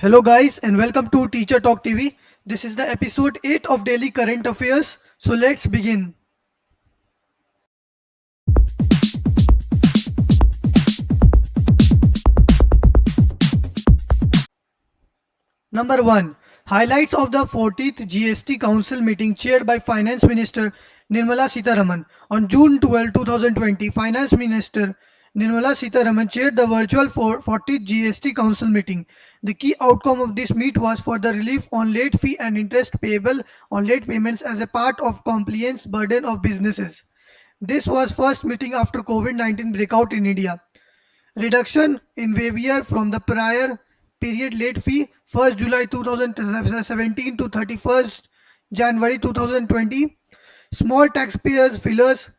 Hello, guys, and welcome to Teacher Talk TV. This is the episode 8 of Daily Current Affairs. So, let's begin. Number 1. Highlights of the 40th GST Council meeting chaired by Finance Minister Nirmala Sitharaman. On June 12, 2020, Finance Minister Nirmala Sitharaman chaired the virtual 40th GST Council meeting. The key outcome of this meet was for the relief on late fee and interest payable on late payments as a part of compliance burden of businesses. This was first meeting after COVID-19 breakout in India. Reduction in waiver from the prior period late fee 1st July 2017 to 31st January 2020. Small taxpayers fillers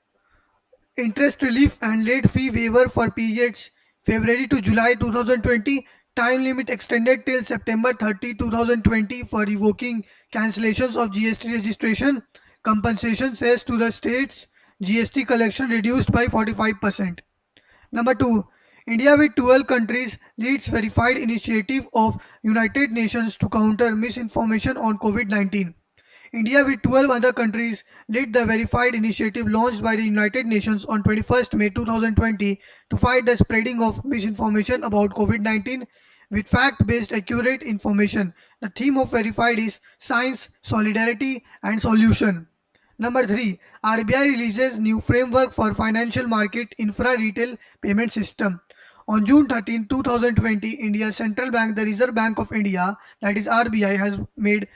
interest relief and late fee waiver for periods February to July 2020. Time limit extended till September 30, 2020 for revoking cancellations of GST registration. Compensation cess to the states. GST collection reduced by 45%. Number 2. India with 12 countries leads verified initiative of United Nations to counter misinformation on COVID-19. India with 12 other countries led the verified initiative launched by the United Nations on 21st May 2020 to fight the spreading of misinformation about COVID-19 with fact-based accurate information. The theme of verified is science, solidarity and solution. Number 3. RBI releases new framework for financial market infra retail payment system. On June 13, 2020, India's central bank, the Reserve Bank of India, that is RBI, has made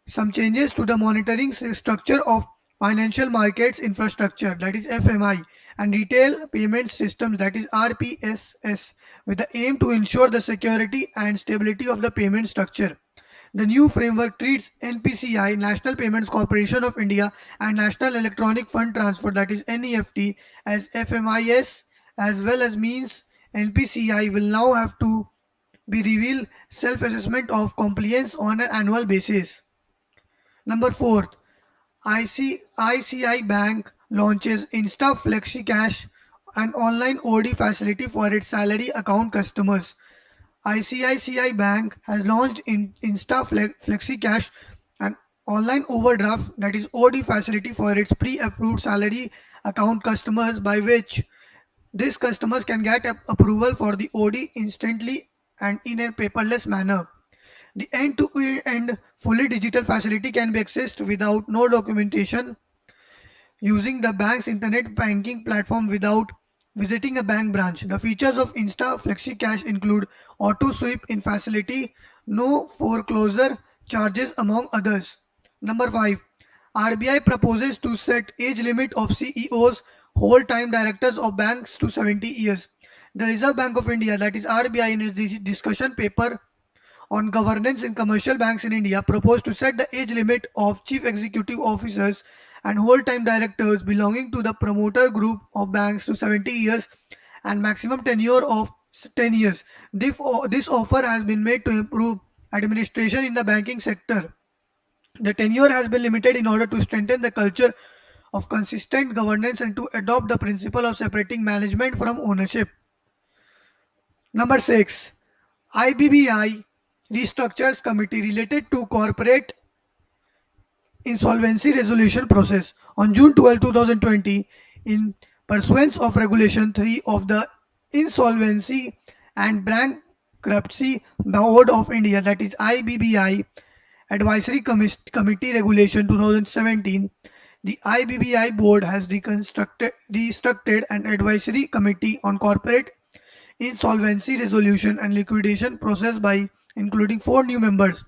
some changes to the monitoring structure of financial markets infrastructure, that is FMI, and retail payment systems, that is RPSS, with the aim to ensure the security and stability of the payment structure. The new framework treats NPCI, National Payments Corporation of India, and National Electronic Fund Transfer, that is NEFT, as FMIS, as well as means NPCI will now have to be reveal self-assessment of compliance on an annual basis. Number 4. ICICI Bank launches Insta Flexi Cash, an online OD facility for its salary account customers. ICICI Bank has launched Insta Flexi Cash, an online overdraft, that is OD facility for its pre-approved salary account customers, by which these customers can get approval for the OD instantly and in a paperless manner. The end-to-end fully digital facility can be accessed without no documentation using the bank's internet banking platform without visiting a bank branch. The features of Insta Flexi Cash include auto sweep in facility, no foreclosure charges, among others. Number 5. RBI proposes to set age limit of CEOs, whole-time directors of banks to 70 years. The Reserve Bank of India, that is RBI, in its discussion paper on governance in commercial banks in India, proposed to set the age limit of chief executive officers and whole-time directors belonging to the promoter group of banks to 70 years and maximum tenure of 10 years. This offer has been made to improve administration in the banking sector. The tenure has been limited in order to strengthen the culture of consistent governance and to adopt the principle of separating management from ownership. Number 6. IBBI restructures committee related to corporate insolvency resolution process. On June 12, 2020, in pursuance of Regulation 3 of the Insolvency and Bankruptcy Board of India, that is IBBI, Advisory Committee Regulation 2017, the IBBI board has restructured an advisory committee on corporate insolvency resolution and liquidation process by including 4 new members.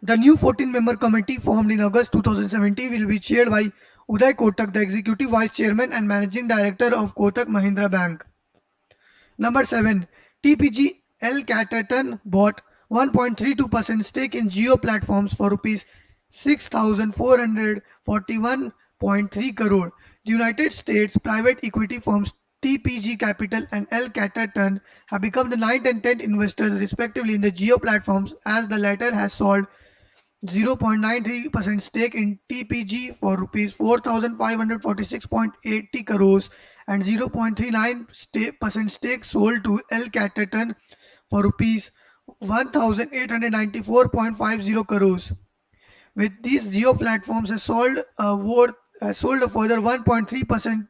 The new 14-member committee formed in August 2017 will be chaired by Uday Kotak, the Executive Vice Chairman and Managing Director of Kotak Mahindra Bank. Number 7. TPG L Catterton bought 1.32% stake in Geo Platforms for rupees 6,441.3 crore. The United States private equity firms TPG Capital and L Catterton have become the 9th and 10th investors respectively in the Geo Platforms, as the latter has sold 0.93% stake in TPG for rupees 4,546.80 crores and 0.39% stake sold to L Catterton for rupees 1,894.50 crores. With these Jio platforms has sold a further 1.3%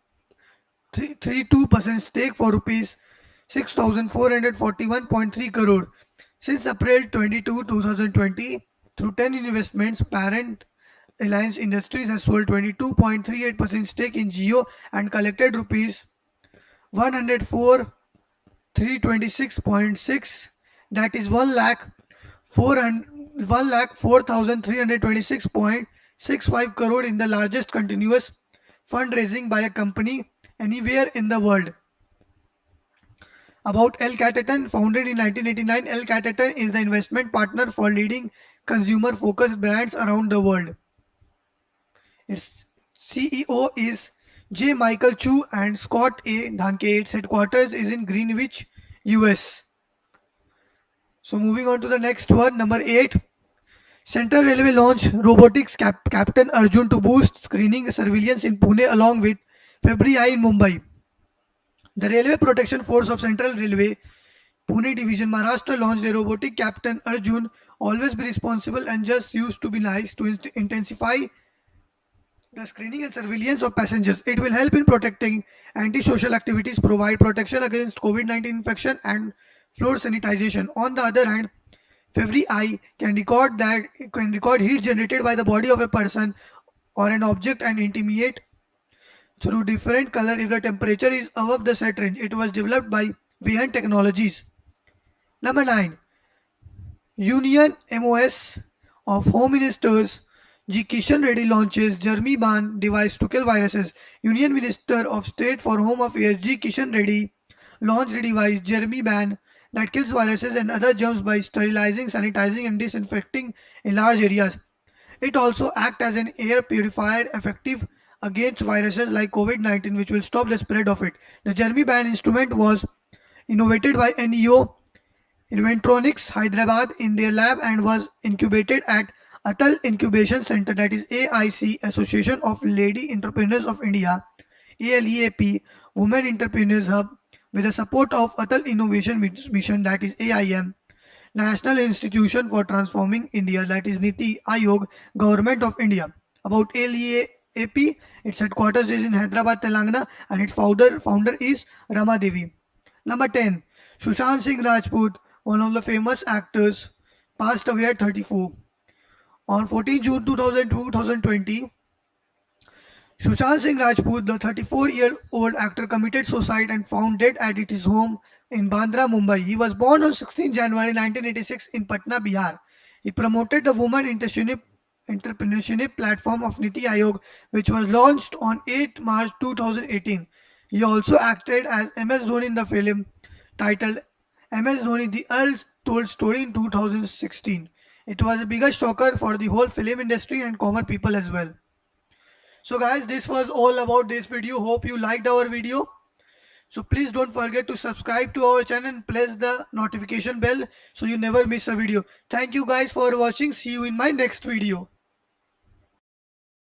32% stake for rupees 6,441.3 crore since April 22, 2020. Through 10 investments, parent Alliance Industries has sold 22.38% stake in Jio and collected rupees 104,326.6, that is 1,04,326.65 crore in the largest continuous fundraising by a company anywhere in the world. About El Catatan, founded in 1989, El Catatan is the investment partner for leading consumer-focused brands around the world. Its CEO is J. Michael Chu and Scott A. Danke. Its headquarters is in Greenwich, US. So moving on to the next one, number 8. Central Railway launched robotics Captain Arjun to boost screening surveillance in Pune along with February Eye in Mumbai. The Railway Protection Force of Central Railway Pune Division, Maharashtra launched a robotic Captain Arjun, always be responsible and just used to be nice, to intensify the screening and surveillance of passengers. It will help in protecting antisocial activities, provide protection against COVID-19 infection and floor sanitization. On the other hand, February Eye can record heat generated by the body of a person or an object and intimate through different color if the temperature is above the set range. It was developed by Vihan Technologies. Number 9. Union MOS of Home Ministers G. Kishan Reddy launches Germi-Ban device to kill viruses. Union Minister of State for Home Affairs G. Kishan Reddy launched the device Germi-Ban that kills viruses and other germs by sterilizing, sanitizing and disinfecting in large areas. It also acts as an air purifier effective against viruses like COVID-19, which will stop the spread of it. The Germi-Ban instrument was innovated by NEO Inventronics Hyderabad in their lab and was incubated at Atal Incubation Center, that is AIC, Association of Lady Entrepreneurs of India, ALEAP, Women Entrepreneurs Hub, with the support of Atal Innovation Mission, that is AIM, National Institution for Transforming India, that is Niti Aayog, Government of India. About ALEAP, its headquarters is in Hyderabad, Telangana, and its founder is Rama Devi. Number 10. Sushant Singh Rajput, one of the famous actors, passed away at 34. On 14 June 2020, Sushant Singh Rajput, the 34-year-old actor, committed suicide and found dead at his home in Bandra, Mumbai. He was born on 16 January 1986 in Patna, Bihar. He promoted the woman entrepreneurship platform of Niti Aayog, which was launched on 8 March 2018. He also acted as MS Dhoni in the film titled MS Dhoni The Untold Story in 2016. It was the biggest shocker for the whole film industry and common people as well. So guys, this was all about this video. Hope you liked our video. So please don't forget to subscribe to our channel and press the notification bell so you never miss a video. Thank you guys for watching. See you in my next video.